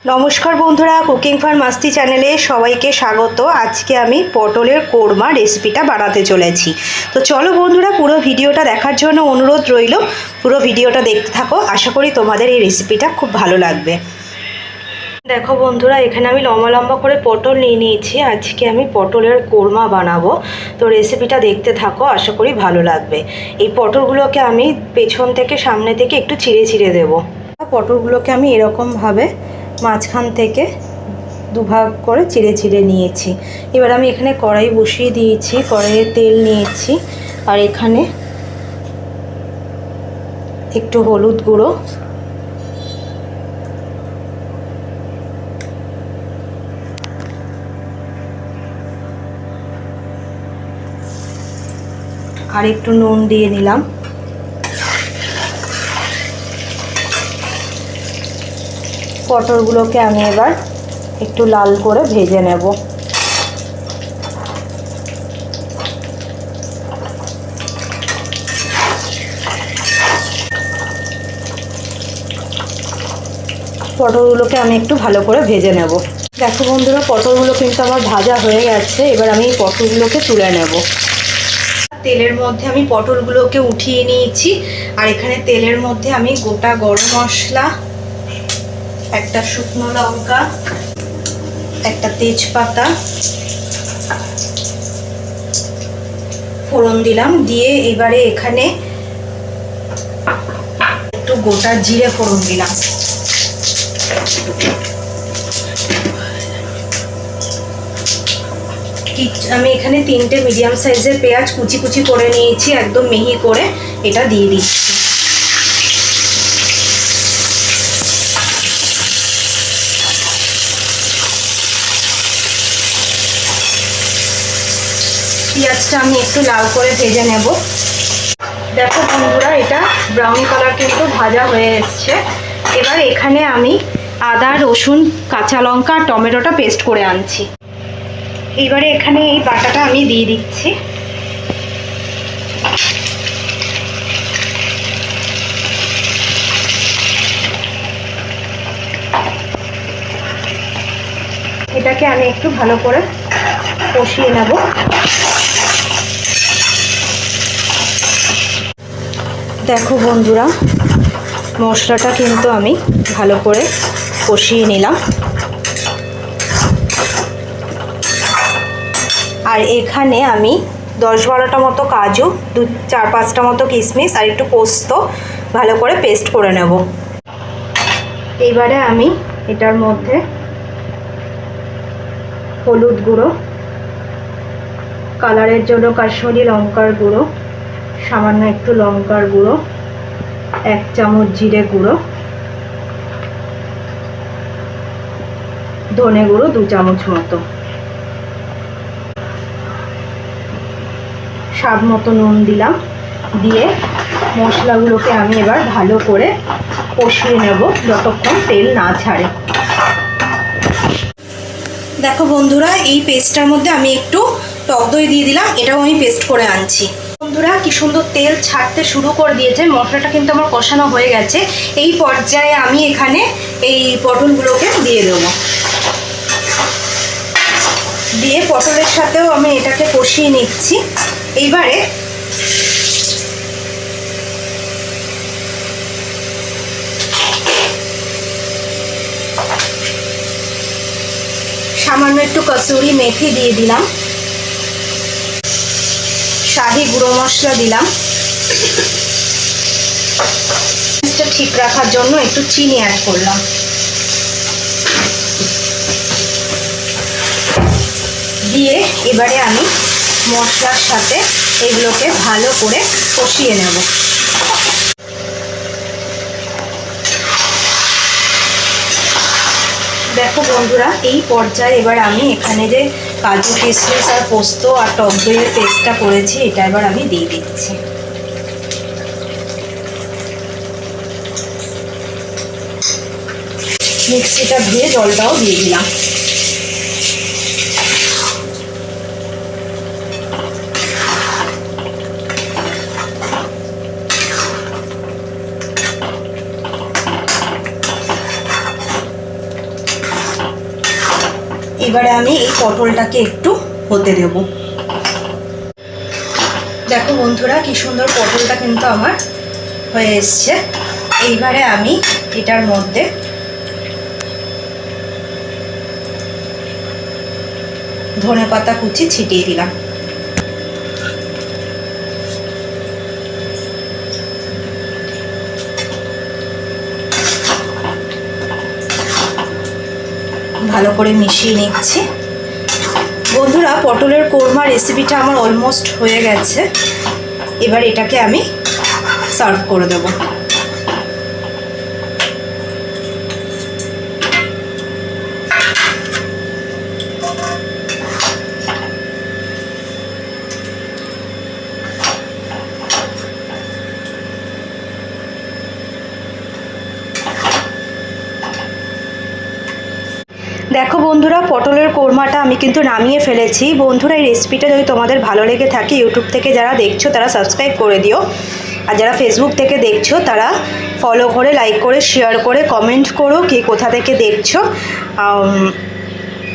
নমস্কার বন্ধুরা, cooking for মাস্তি চ্যানেলে সবাইকে স্বাগত। আজকে আমি পটলের কোরমা রেসিপিটা বানাতে চলেছি। তো চলো বন্ধুরা, পুরো ভিডিওটা দেখার জন্য অনুরোধ রইল। পুরো ভিডিওটা দেখতে থাকো, আশা করি তোমাদের এই রেসিপিটা খুব ভালো লাগবে। দেখো বন্ধুরা, এখানে আমি লম্বা লম্বা করে পটল নিয়ে নিয়েছি। আজকে আমি পটলের কোরমা বানাবো। তো রেসিপিটা দেখতে থাকো, আশা করি ভালো লাগবে। এই পটলগুলোকে আমি পেছন থেকে সামনে থেকে একটু চিড়ে চিড়ে দেবো। পটলগুলোকে আমি এরকমভাবে মাঝখান থেকে দুভাগ করে চিড়ে চিড়ে নিয়েছি। এবার আমি এখানে কড়াই বসিয়ে দিয়েছি, কড়াইয়ে তেল নিয়েছি, আর এখানে একটু হলুদ গুঁড়ো, আর একটু নুন দিয়ে নিলাম। পটলগুলোকে আমি এবার একটু লাল করে ভেজে নেব। পটলগুলোকে আমি একটু ভালো করে ভেজে নেব। দেখো বন্ধুরা, পটলগুলো কিন্তু আমার ভাজা হয়ে গেছে। এবার আমি এই পটলগুলোকে তুলে নেব। তেলের মধ্যে আমি পটলগুলোকে উঠিয়ে নিয়েছি, আর এখানে তেলের মধ্যে আমি গোটা গরম মশলা, একটা শুকনো লঙ্কা, একটা তেজপাতা ফোড়ন দিলাম। দিয়ে এবারে এখানে একটু গোটা জিরে ফোড়ন দিলাম। আমি এখানে 3টে মিডিয়াম সাইজের পেঁয়াজ কুচি কুচি করে নিয়েছি, একদম মিহি করে। এটা দিয়ে দিচ্ছি। পেঁয়াজটা আমি একটু লাল করে ভেজে নেব। দেখো বন্ধুরা, এটা ব্রাউন কালার কিন্তু ভাজা হয়ে এসছে। এবার এখানে আমি আদা, রসুন, কাঁচা লঙ্কা আর টমেটোটা পেস্ট করে আনছি। এবারে এখানে এই বাটাটা আমি দিয়ে দিচ্ছি। এটাকে আমি একটু ভালো করে কষিয়ে নেব। দেখো বন্ধুরা, মশলাটা কিন্তু আমি ভালো করে কষিয়ে নিলাম। আর এখানে আমি 10-12টা মতো কাজু, 4-5টা মতো কিশমিশ আর একটু পোস্ত ভালো করে পেস্ট করে নেব। এইবারে আমি এটার মধ্যে হলুদ গুঁড়ো, কালারের জন্য কাশ্মীরি লঙ্কার গুঁড়ো, সামান্য একটু লঙ্কার গুঁড়ো, 1 চামচ জিরে গুঁড়ো, ধনে গুঁড়ো 2 চামচ মতো, স্বাদ মতো নুন দিলাম। দিয়ে মশলাগুলোকে আমি এবার ভালো করে কষিয়ে নেব যতক্ষণ তেল না ছাড়ে। দেখো বন্ধুরা, এই পেস্টটার মধ্যে আমি একটু টক দই দিয়ে দিলাম। এটাও আমি পেস্ট করে আনছি। বন্ধুরা, কি সুন্দর তেল ছাড়তে শুরু করে দিয়েছে। মশলাটা কিন্তু আমার কষানো হয়ে গেছে। এই পর্যায়ে আমি এখানে এই পটলগুলোকে দিয়ে দেবো। দিয়ে পটলের সাথেও আমি এটাকে কষিয়ে নিচ্ছি। এইবারে সামান্য একটু কসুরি মেথি দিয়ে দিলাম, শাহি গুঁড়ো মশলা দিলাম, ঠিক রাখার জন্য একটু চিনি অ্যাড করলাম। দিয়ে এবারে আমি মশলার সাথে এগুলোকে ভালো করে কষিয়ে নেব। দেখো বন্ধুরা, এই পর্যায়ে এবার আমি এখানে যে কাজু, কিশমিশ আর পোস্ত আর টক দইয়ের পেস্টটা করেছি, এটা এবার আমি দিয়ে দিচ্ছি। মিক্সিটা ধুয়ে জলটাও দিয়ে দিলাম। এবারে আমি এই পটলটাকে একটু হতে দেব। দেখো বন্ধুরা কি সুন্দর পটলটা কিন্তু আমার হয়ে এসছে। এইবারে আমি এটার মধ্যে ধনেপাতা কুচি ছিটিয়ে দিলাম। ভালো করে মিশিয়ে নিচ্ছি। বন্ধুরা পটলের কোরমা রেসিপিটা আমার অলমোস্ট হয়ে গেছে। এবার এটাকে আমি সার্ভ করে দেব। দেখো বন্ধুরা পটলের কোরমাটা আমি কিন্তু নামিয়ে ফেলেছি। বন্ধুরা এই রেসিপিটা যদি তোমাদের ভালো লেগে থাকে ইউটিউব থেকে যারা দেখছো তারা সাবস্ক্রাইব করে দিও, আর যারা ফেসবুক থেকে দেখছো তারা ফলো করে, লাইক করে, শেয়ার করে, কমেন্ট করো কে কোথা থেকে দেখছো।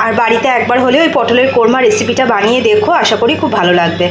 আর বাড়িতে একবার হলেও ওই পটলের কোরমা রেসিপিটা বানিয়ে দেখো, আশা করি খুব ভালো লাগবে।